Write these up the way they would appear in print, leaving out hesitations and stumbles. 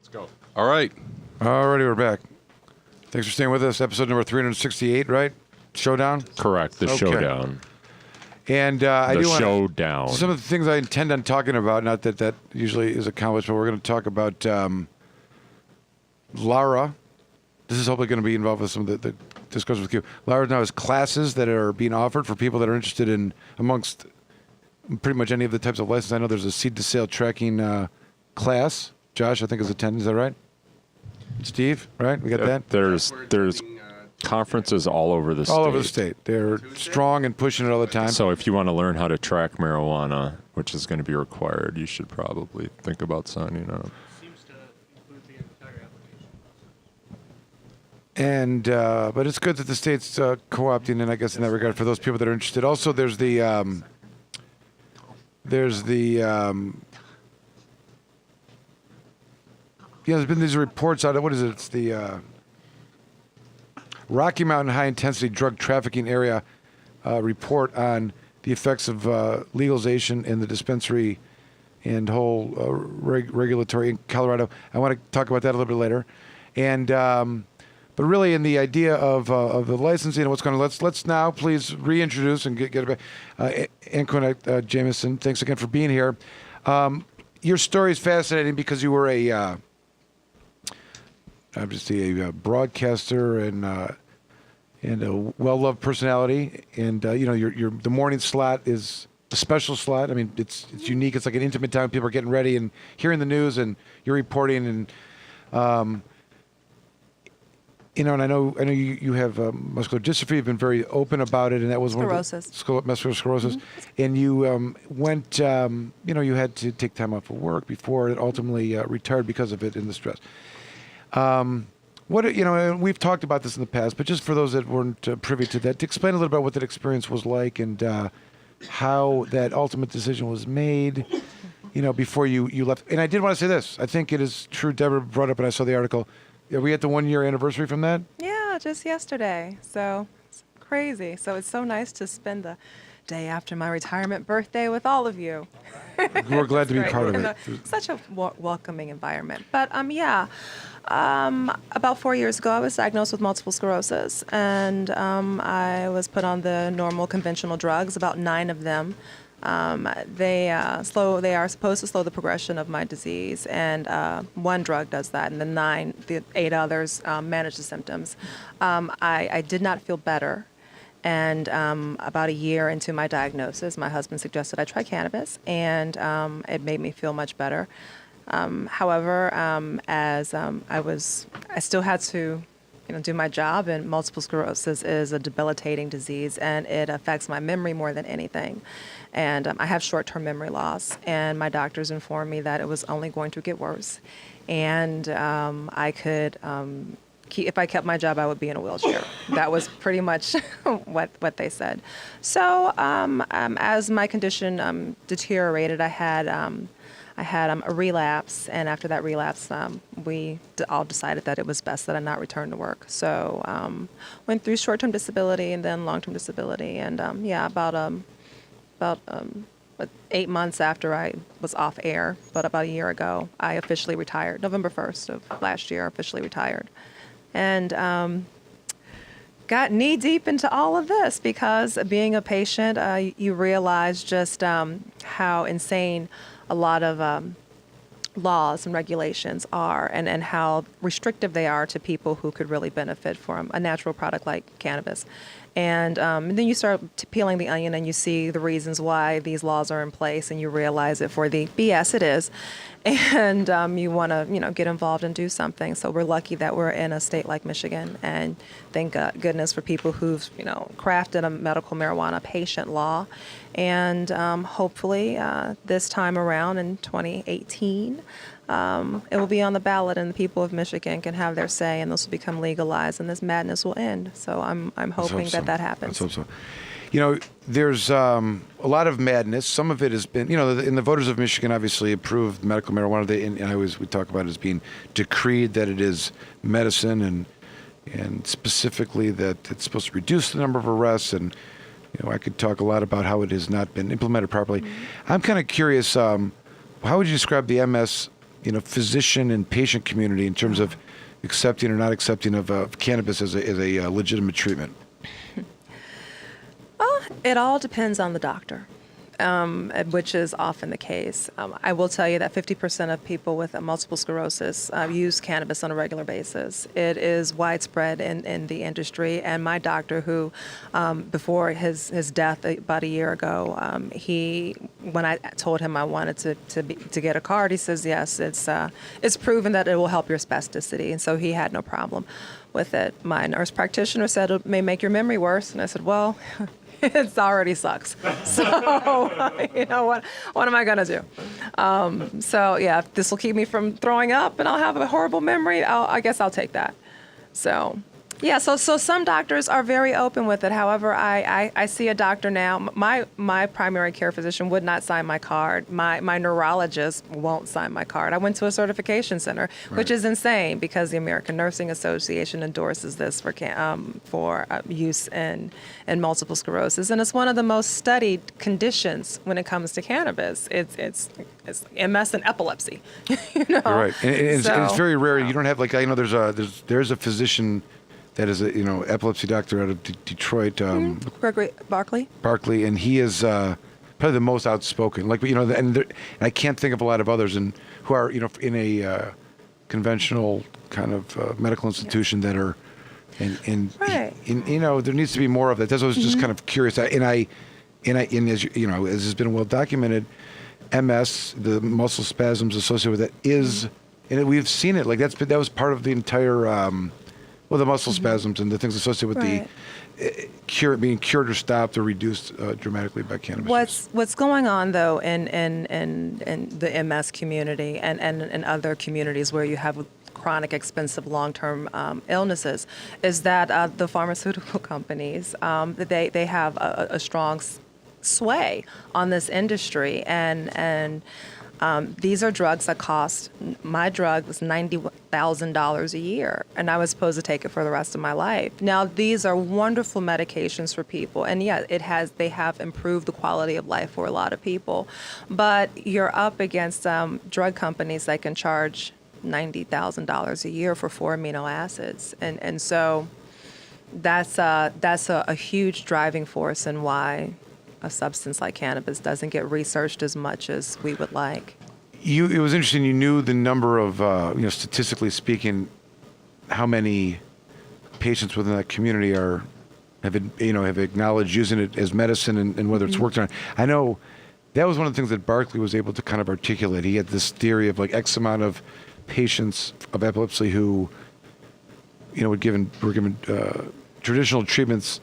Let's go. All right. Alrighty, we're back. Thanks for staying with us. Episode number 368, right? Showdown? Correct. The showdown. And I The do want showdown. some of the things I intend on talking about, not that that usually is accomplished, but we're going to talk about Lara. This is hopefully going to be involved with some of the discussion with you. Lara now has classes that are being offered for people that are interested in, amongst pretty much any of the types of license. I know there's a seed to sale tracking class. Josh, I think, is attending. Is that right? Steve, right? We got that? There's conferences all over the state. All over the state. They're strong and pushing it all the time. So if you want to learn how to track marijuana, which is going to be required, you should probably think about signing up. Seems to include the entire application And but it's good that the state's co-opting, and I guess in that regard, for those people that are interested. Also, there's the there's been these reports out of, what is it? It's the Rocky Mountain High Intensity Drug Trafficking Area report on the effects of legalization in the dispensary and whole regulatory in Colorado. I want to talk about that a little bit later. And but really, in the idea of the licensing and what's going on, let's now please reintroduce and get it back. Anquinette Jameson, thanks again for being here. Your story is fascinating because you were obviously a broadcaster and a well-loved personality, and your the morning slot is a special slot. I mean, it's unique. It's like an intimate time. People are getting ready and hearing the news, and you're reporting, and and I know you have muscular dystrophy. You've been very open about it, and that was Sclerosis. one of the muscular sclerosis. Mm-hmm. And you went, you had to take time off of work before it ultimately retired because of it and the stress. We've talked about this in the past, but just for those that weren't privy to that, to explain a little bit what that experience was like and how that ultimate decision was made, before you left. And I did want to say this. I think it is true. Deborah brought up, and I saw the article. Are we at the 1 year anniversary from that? Yeah, just yesterday. So it's crazy. So it's so nice to spend the day after my retirement birthday with all of you. We're glad to be Great. part of it. Such a welcoming environment. But about 4 years ago, I was diagnosed with multiple sclerosis, and I was put on the normal conventional drugs, about 9 of them. They are supposed to slow the progression of my disease, and one drug does that, and the 8 others manage the symptoms. I did not feel better. And about a year into my diagnosis, my husband suggested I try cannabis, and it made me feel much better. However, I still had to, do my job, and multiple sclerosis is a debilitating disease, and it affects my memory more than anything. And I have short-term memory loss, and my doctors informed me that it was only going to get worse, and I could. If I kept my job, I would be in a wheelchair. That was pretty much what they said. So as my condition deteriorated, I had a relapse, and after that relapse, we all decided that it was best that I not return to work. So went through short-term disability and then long-term disability, and about 8 months after I was off air, but about a year ago, I officially retired. November 1st of last year, I officially retired. And got knee-deep into all of this because being a patient, you realize just how insane a lot of laws and regulations are, and how restrictive they are to people who could really benefit from a natural product like cannabis. And then you start peeling the onion, and you see the reasons why these laws are in place, and you realize it for the BS it is. And you want to, get involved and do something. So we're lucky that we're in a state like Michigan, and thank goodness for people who've, crafted a medical marijuana patient law. And hopefully this time around in 2018, it will be on the ballot, and the people of Michigan can have their say, and this will become legalized, and this madness will end. So I'm hoping that happens. Let's hope so. There's a lot of madness. Some of it has been, and the voters of Michigan obviously approved medical marijuana. We talk about it as being decreed that it is medicine, and specifically that it's supposed to reduce the number of arrests. And I could talk a lot about how it has not been implemented properly. Mm-hmm. I'm kind of curious. How would you describe the MS physician and patient community in terms of accepting or not accepting of cannabis as a legitimate treatment? Well, it all depends on the doctor, which is often the case. I will tell you that 50% of people with multiple sclerosis use cannabis on a regular basis. It is widespread in the industry, and my doctor, who before his death about a year ago, when I told him I wanted to get a card, he says yes, it's proven that it will help your spasticity, and so he had no problem with it. My nurse practitioner said it may make your memory worse, and I said, well. It already sucks. So, what am I going to do? So, yeah, if this will keep me from throwing up and I'll have a horrible memory, I guess I'll take that. So, yeah, so some doctors are very open with it. However, I see a doctor now. My primary care physician would not sign my card. My neurologist won't sign my card. I went to a certification center, which is insane because the American Nursing Association endorses this for use in multiple sclerosis, and it's one of the most studied conditions when it comes to cannabis. It's MS and epilepsy. You're right, and it's very rare. You don't have there's a physician that is a epilepsy doctor out of Detroit, Gregory Barkley. Barkley, and he is probably the most outspoken. And I can't think of a lot of others who are in a conventional kind of medical institution that are, Right. there needs to be more of that. That's what I was just kind of curious. And as as has been well documented, MS, the muscle spasms associated with that is, and we've seen it. Like that was part of the entire. The muscle spasms and the things associated with the being cured or stopped or reduced dramatically by cannabis. What's going on though in the MS community and other communities where you have chronic, expensive, long-term illnesses is that the pharmaceutical companies they have a strong sway on this industry and. These are drugs that cost. My drug was $90,000 a year, and I was supposed to take it for the rest of my life. Now, these are wonderful medications for people, and yeah, they have improved the quality of life for a lot of people. But you're up against drug companies that can charge $90,000 a year for 4 amino acids, and so that's a huge driving force in why a substance like cannabis doesn't get researched as much as we would like. It was interesting. You knew the number of, statistically speaking, how many patients within that community have acknowledged using it as medicine and whether it's worked on. I know that was one of the things that Barkley was able to kind of articulate. He had this theory of like X amount of patients of epilepsy who, were given traditional treatments.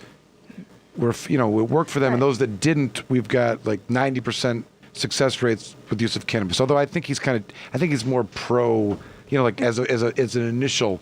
It worked for them, Right. and those that didn't, we've got like 90% success rates with the use of cannabis. Although I think he's more pro, as an initial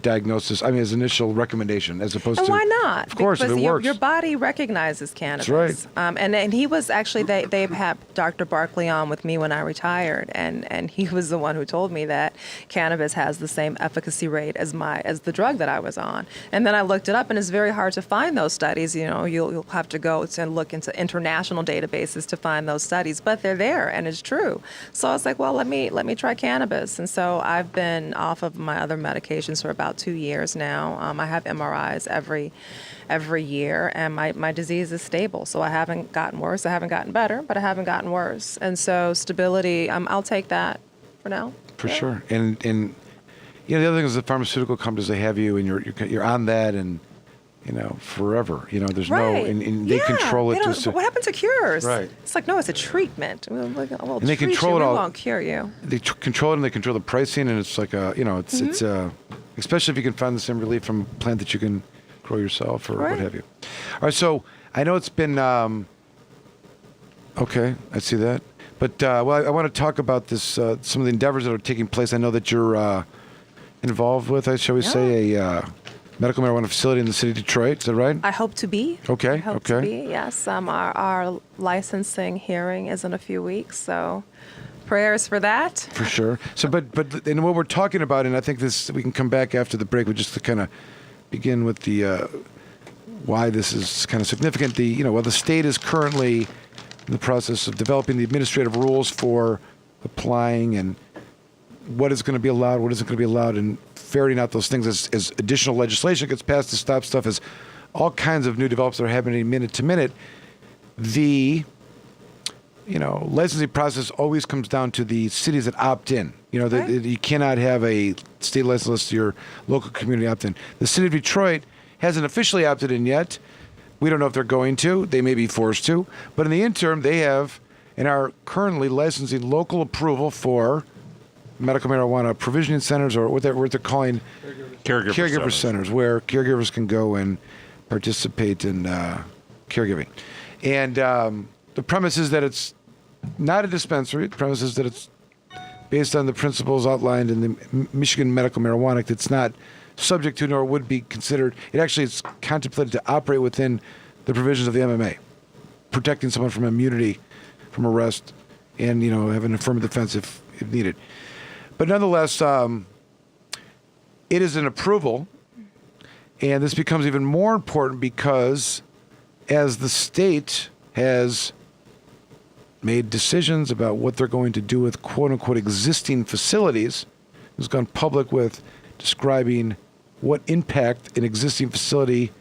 diagnosis. I mean, as initial recommendation, as opposed And to why not? Of course, because if it works. Your body recognizes cannabis. That's right. And he was actually they've had Dr. Barkley on with me when I retired, and he was the one who told me that cannabis has the same efficacy rate as the drug that I was on. And then I looked it up, and it's very hard to find those studies. You'll have to go and look into international databases to find those studies, but they're there, and it's true. So I was like, well, let me try cannabis, and so I've been off of my other medications for about 2 years now. I have MRIs every year, and my disease is stable. So I haven't gotten worse. I haven't gotten better, but I haven't gotten worse. And so stability, I'll take that for now. For sure. And the other thing is the pharmaceutical companies, they have you, and you're on that, and forever. There's Right. no, and they control it. What happened to cures? Right. It's like, no, it's a treatment. We'll And they treat control you, it all. We won't cure you. They control it, and they control the pricing, and it's like it's especially if you can find the same relief from a plant that you can grow yourself or Right. what have you. All right, so I know it's been okay. I see that, but I want to talk about this. Some of the endeavors that are taking place. I know that you're involved with, shall we say, a medical marijuana facility in the city of Detroit. Is that right? I hope to be. Okay, I hope to be, yes. Our licensing hearing is in a few weeks, so prayers for that. For sure. So, but and what we're talking about, and I think we can come back after the break, but just to kind of begin with the why this is kind of significant. The state is currently in the process of developing the administrative rules for applying and what is going to be allowed, what isn't going to be allowed, and ferreting out those things as additional legislation gets passed to stop stuff, as all kinds of new developments are happening minute to minute. The licensing process always comes down to the cities that opt in. Right. You cannot have a state license unless your local community opt in. The city of Detroit hasn't officially opted in yet. We don't know if they're going to. They may be forced to. But in the interim, they have and are currently licensing local approval for medical marijuana provisioning centers, or what they're calling caregiver centers, where caregivers can go and participate in caregiving. And the premise is that it's not a dispensary. The premise is that it's based on the principles outlined in the Michigan Medical Marijuana Act. It's not subject to nor would be considered. It actually is contemplated to operate within the provisions of the MMA, protecting someone from immunity from arrest and, have an affirmative defense if needed. But nonetheless, it is an approval, and this becomes even more important because as the state has made decisions about what they're going to do with quote-unquote existing facilities, has gone public with describing what impact an existing facility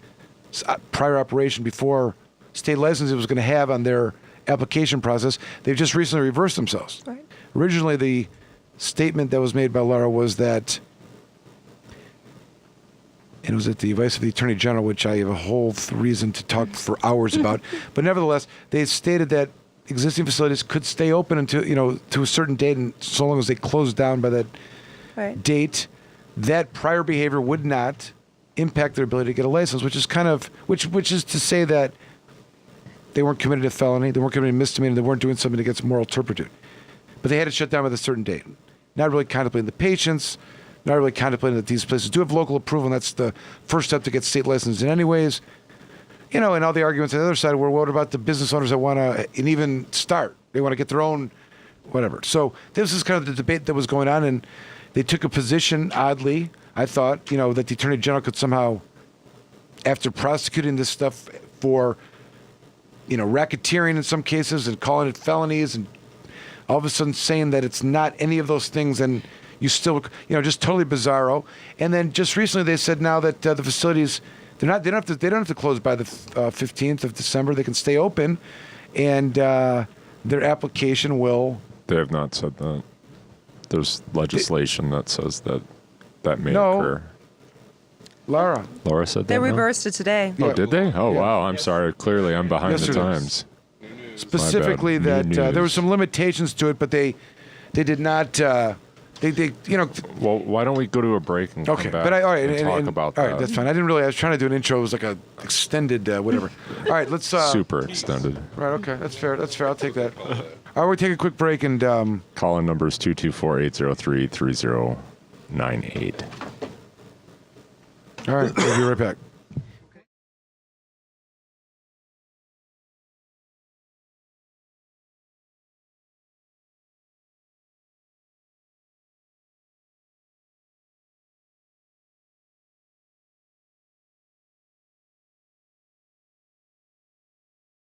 prior operation before state licensing was going to have on their application process. They've just recently reversed themselves. Right. Originally, the statement that was made by Laura was that, and it was at the advice of the Attorney General, which I have a whole reason to talk for hours about, but nevertheless, they stated that existing facilities could stay open until, to a certain date, and so long as they closed down by that Right. date, that prior behavior would not impact their ability to get a license, which is which is to say that they weren't committed a felony, they weren't committing a misdemeanor, they weren't doing something against moral turpitude. But they had it shut down by a certain date. Not really contemplating the patients, not really contemplating that these places do have local approval, and that's the first step to get state licensed in anyways. And all the arguments on the other side were, what about the business owners that want to even start? They want to get their own whatever. So this is kind of the debate that was going on, and they took a position, oddly, I thought, that the Attorney General could somehow, after prosecuting this stuff for, racketeering in some cases and calling it felonies, and all of a sudden saying that it's not any of those things, and you still, just totally bizarro. And then just recently they said now that the facilities, they don't have to close by the 15th of December. They can stay open, and their application will. They have not said that. There's legislation that says that may No. occur. Laura Laura said They that. no? reversed it today. Oh, Yeah. did they? Oh, Yeah. wow. I'm sorry. Clearly, I'm behind the Yesterday. times. specifically My bad. that New there were news. some limitations to it, but they did not. They Well, why don't we go to a break and Okay, come back but all right, and talk about all that? right, that's fine. I didn't really. I was trying to do an intro. It was like a extended whatever. All right, let's. Super extended. Right. Okay. That's fair. That's fair. I'll take that. All right. We'll take a quick break and. Call-in number is 224-803-3098. All right. We'll be right back.